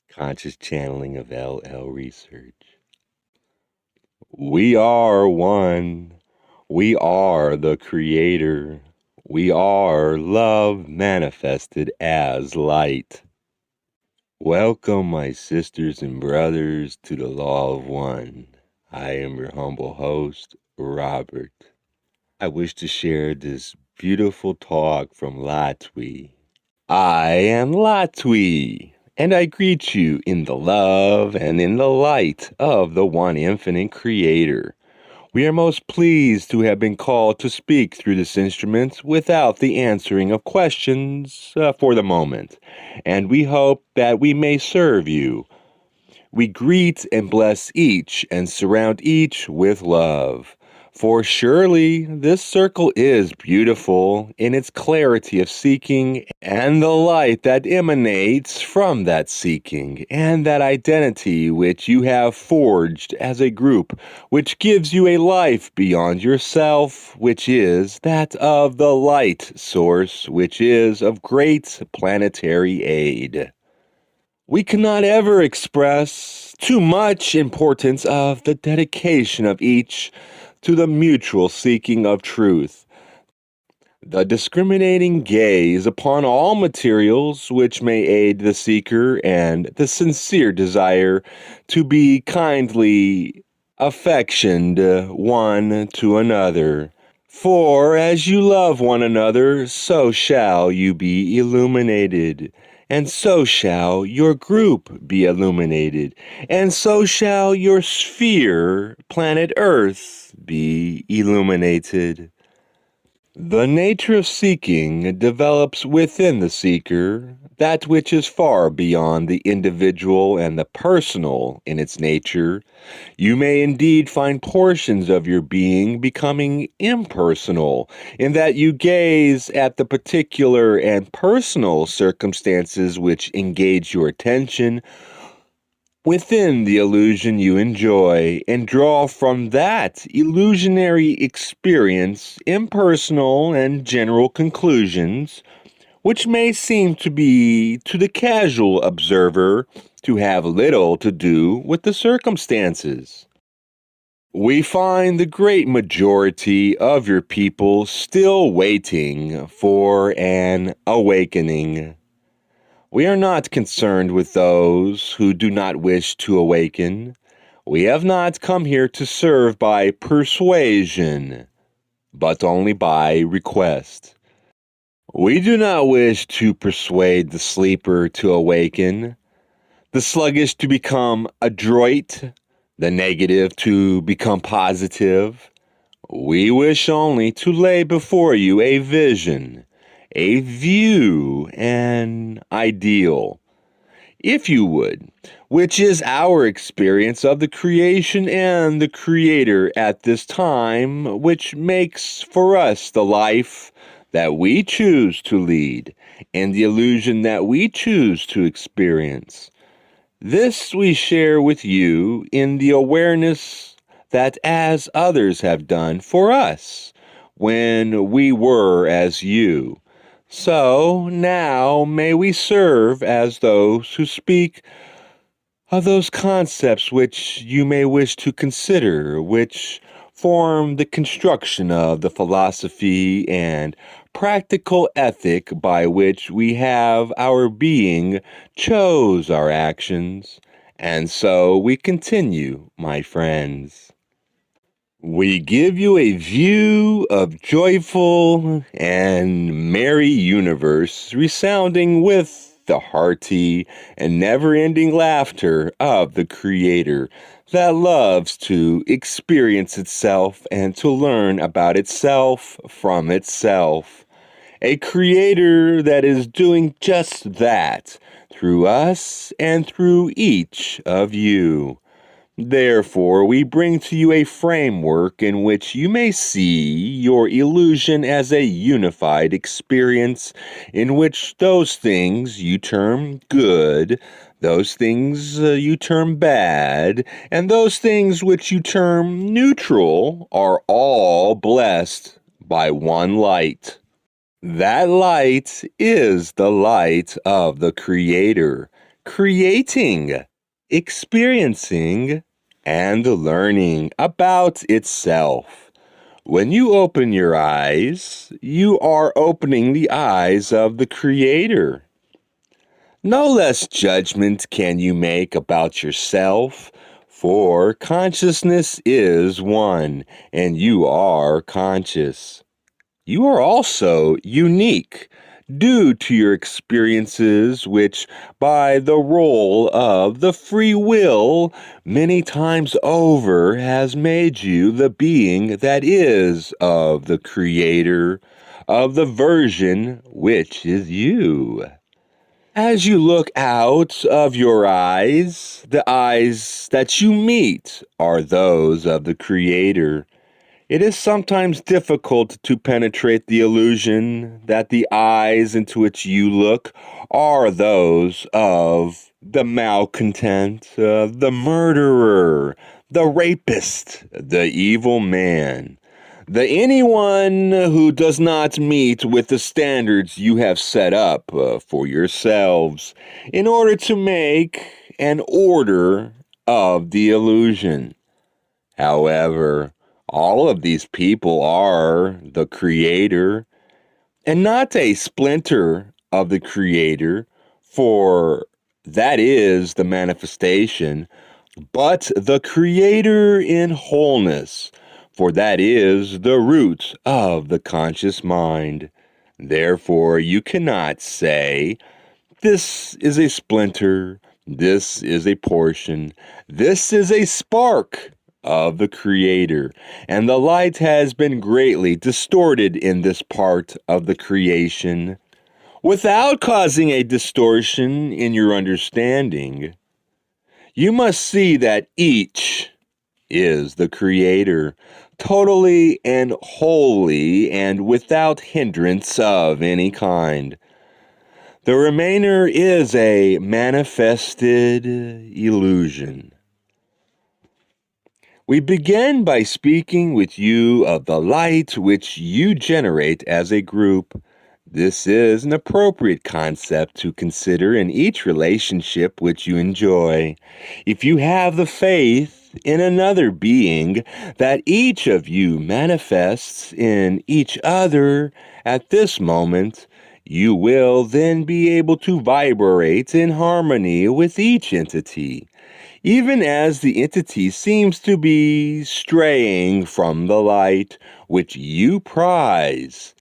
Conscious channeling of LL Research. We are one. We are the Creator. We are love manifested as light. Welcome, my sisters and brothers, to the Law of One. I am your humble host, Robert. I wish to share this beautiful talk from Latwii. I am Latwii, and I greet you in the love and in the light of the one infinite Creator. We are most pleased to have been called to speak through this instrument without the answering of questions for the moment, and we hope that we may serve you. We greet and bless each and surround each with love. For surely this circle is beautiful in its clarity of seeking and the light that emanates from that seeking and that identity which you have forged as a group, which gives you a life beyond yourself, which is that of the light source, which is of great planetary aid. We cannot ever express too much importance of the dedication of each to the mutual seeking of truth. The discriminating gaze upon all materials which may aid the seeker and the sincere desire to be kindly affectioned one to another. For as you love one another, so shall you be illuminated. And so shall your group be illuminated, and so shall your sphere, planet Earth, be illuminated. The nature of seeking develops within the seeker that which is far beyond the individual and the personal in its nature. You may indeed find portions of your being becoming impersonal, in that you gaze at the particular and personal circumstances which engage your attention within the illusion you enjoy, and draw from that illusionary experience impersonal and general conclusions, which may seem to be, to the casual observer, to have little to do with the circumstances. We find the great majority of your people still waiting for an awakening. We are not concerned with those who do not wish to awaken. We have not come here to serve by persuasion, but only by request. We do not wish to persuade the sleeper to awaken, the sluggish to become adroit, the negative to become positive. We wish only to lay before you a vision, a view, an ideal, if you would, which is our experience of the creation and the Creator at this time, which makes for us the life that we choose to lead and the illusion that we choose to experience. This we share with you in the awareness that as others have done for us when we were as you, so now may we serve as those who speak of those concepts which you may wish to consider, which form the construction of the philosophy and practical ethic by which we have our being chose our actions, and so we continue, my friends. We give you a view of joyful and merry universe resounding with the hearty and never-ending laughter of the Creator that loves to experience itself and to learn about itself from itself. A Creator that is doing just that through us and through each of you. Therefore, we bring to you a framework in which you may see your illusion as a unified experience in which those things you term good, those things you term bad, and those things which you term neutral are all blessed by one light. That light is the light of the Creator, creating, experiencing, and learning about itself. When you open your eyes, you are opening the eyes of the Creator. No less judgment can you make about yourself, for consciousness is one, and you are conscious. You are also unique due to your experiences, which, by the role of the free will, many times over has made you the being that is of the Creator, of the version which is you. As you look out of your eyes, the eyes that you meet are those of the Creator. It is sometimes difficult to penetrate the illusion that the eyes into which you look are those of the malcontent, the murderer, the rapist, the evil man, the anyone who does not meet with the standards you have set up for yourselves in order to make an order of the illusion. However, all of these people are the Creator and not a splinter of the Creator, for that is the manifestation, but the Creator in wholeness, for that is the root of the conscious mind. Therefore, you cannot say, this is a splinter, this is a portion, this is a spark of the Creator, and the light has been greatly distorted in this part of the creation, without causing a distortion in your understanding. You must see that each is the Creator, totally and wholly and without hindrance of any kind. The remainder is a manifested illusion. We begin by speaking with you of the light which you generate as a group. This is an appropriate concept to consider in each relationship which you enjoy. If you have the faith in another being that each of you manifests in each other at this moment, you will then be able to vibrate in harmony with each entity, even as the entity seems to be straying from the light which you prize,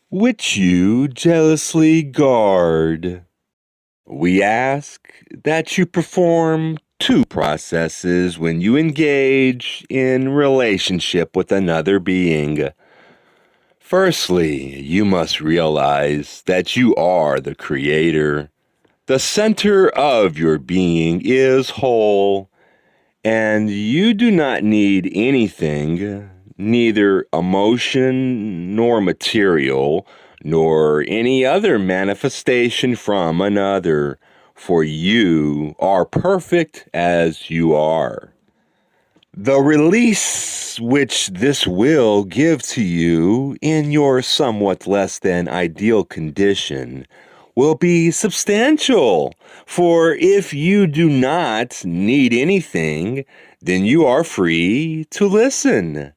which you jealously guard. We ask that you perform two processes when you engage in relationship with another being. Firstly, you must realize that you are the Creator. The center of your being is whole, and you do not need anything, neither emotion nor material, nor any other manifestation from another, for you are perfect as you are. The release which this will give to you in your somewhat less than ideal condition will be substantial, for if you do not need anything, then you are free to listen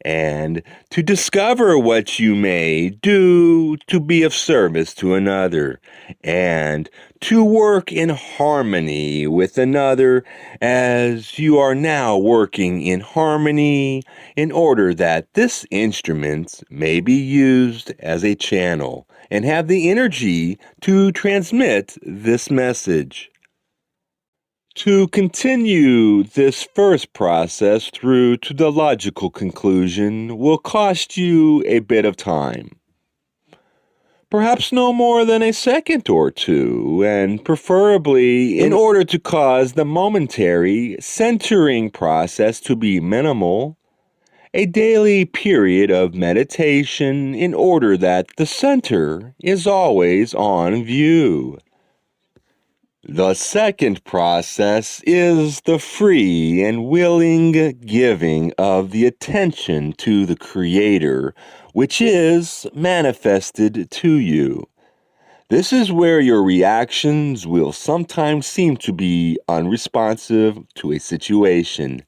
and to discover what you may do to be of service to another, and to work in harmony with another as you are now working in harmony in order that this instrument may be used as a channel and have the energy to transmit this message. To continue this first process through to the logical conclusion will cost you a bit of time. Perhaps no more than a second or two, and preferably in order to cause the momentary centering process to be minimal, a daily period of meditation in order that the center is always on view. The second process is the free and willing giving of the attention to the Creator, which is manifested to you. This is where your reactions will sometimes seem to be unresponsive to a situation.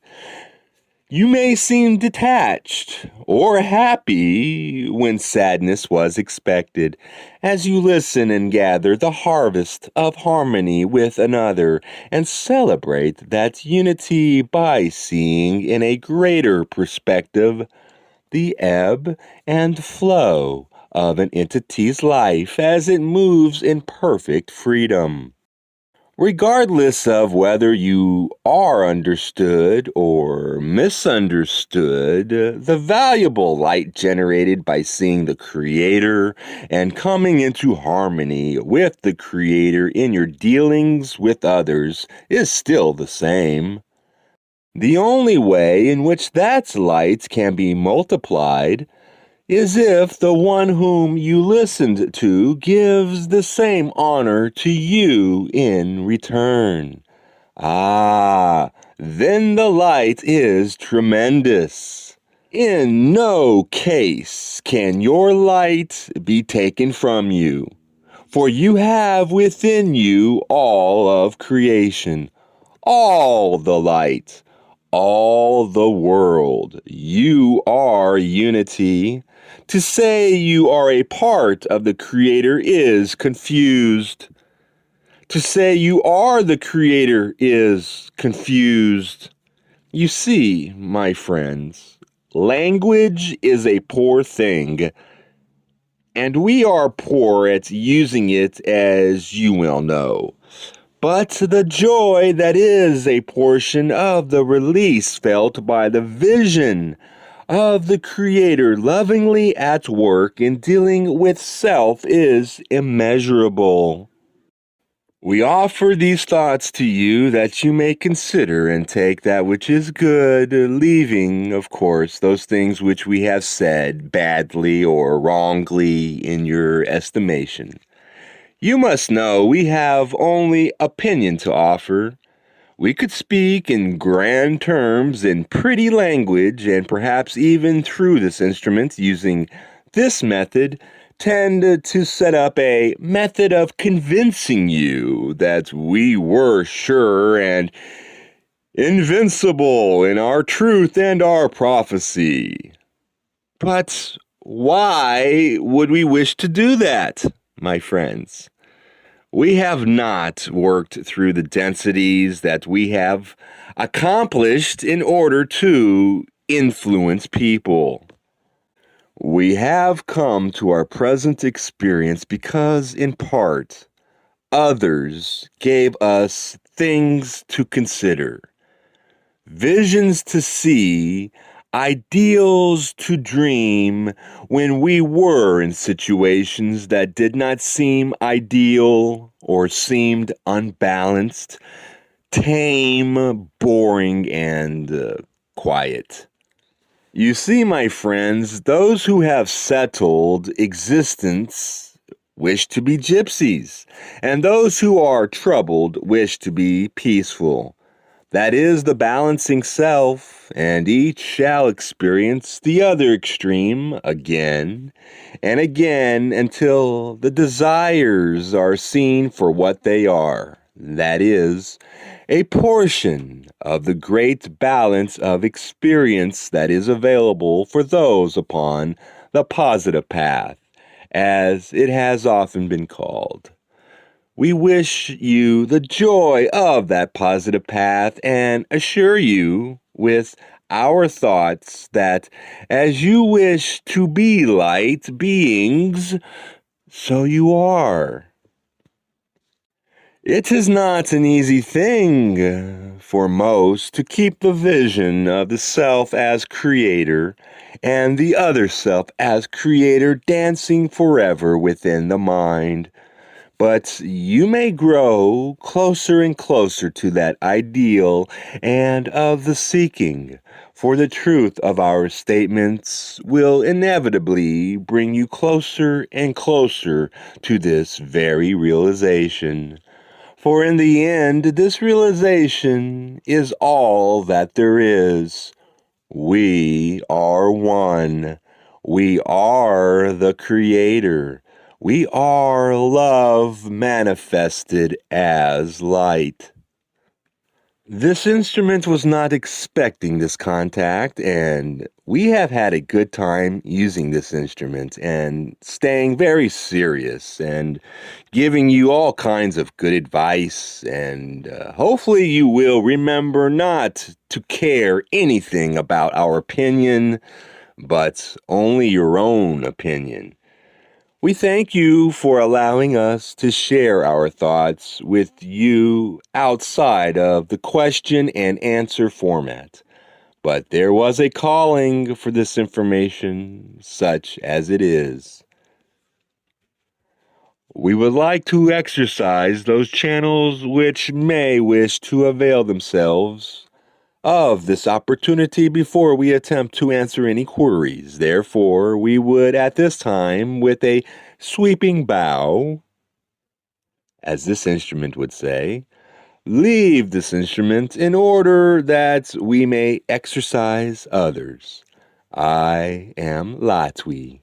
You may seem detached or happy when sadness was expected, as you listen and gather the harvest of harmony with another and celebrate that unity by seeing in a greater perspective the ebb and flow of an entity's life as it moves in perfect freedom. Regardless of whether you are understood or misunderstood, the valuable light generated by seeing the Creator and coming into harmony with the Creator in your dealings with others is still the same. The only way in which that light can be multiplied is if the one whom you listened to gives the same honor to you in return. Then the light is tremendous. In no case can your light be taken from you, for you have within you all of creation, all the light, all the world. You are unity. To say you are a part of the Creator is confused. To say you are the Creator is confused. You see, my friends, language is a poor thing, and we are poor at using it, as you well know. But the joy that is a portion of the release felt by the vision of the Creator lovingly at work in dealing with self is immeasurable. We offer these thoughts to you that you may consider and take that which is good, leaving, of course, those things which we have said badly or wrongly in your estimation. You must know we have only opinion to offer. We could speak in grand terms in pretty language and perhaps even through this instrument using this method tend to set up a method of convincing you that we were sure and invincible in our truth and our prophecy. But why would we wish to do that, my friends? We have not worked through the densities that we have accomplished in order to influence people. We have come to our present experience because, in part, others gave us things to consider, visions to see, ideals to dream when we were in situations that did not seem ideal or seemed unbalanced, tame, boring, and quiet. You see, my friends, those who have settled existence wish to be gypsies, and those who are troubled wish to be peaceful. That is the balancing self, and each shall experience the other extreme again and again until the desires are seen for what they are. That is, a portion of the great balance of experience that is available for those upon the positive path, as it has often been called. We wish you the joy of that positive path and assure you with our thoughts that as you wish to be light beings, so you are. It is not an easy thing for most to keep the vision of the self as creator and the other self as creator dancing forever within the mind. But you may grow closer and closer to that ideal and of the seeking, for the truth of our statements will inevitably bring you closer and closer to this very realization. For in the end, this realization is all that there is. We are one. We are the Creator. We are love manifested as light. This instrument was not expecting this contact, and we have had a good time using this instrument and staying very serious and giving you all kinds of good advice. And hopefully, you will remember not to care anything about our opinion, but only your own opinion. We thank you for allowing us to share our thoughts with you outside of the question and answer format. But there was a calling for this information, such as it is. We would like to exercise those channels which may wish to avail themselves of this opportunity before we attempt to answer any queries. Therefore, we would at this time, with a sweeping bow, as this instrument would say, leave this instrument in order that we may exercise others. I am Latwii.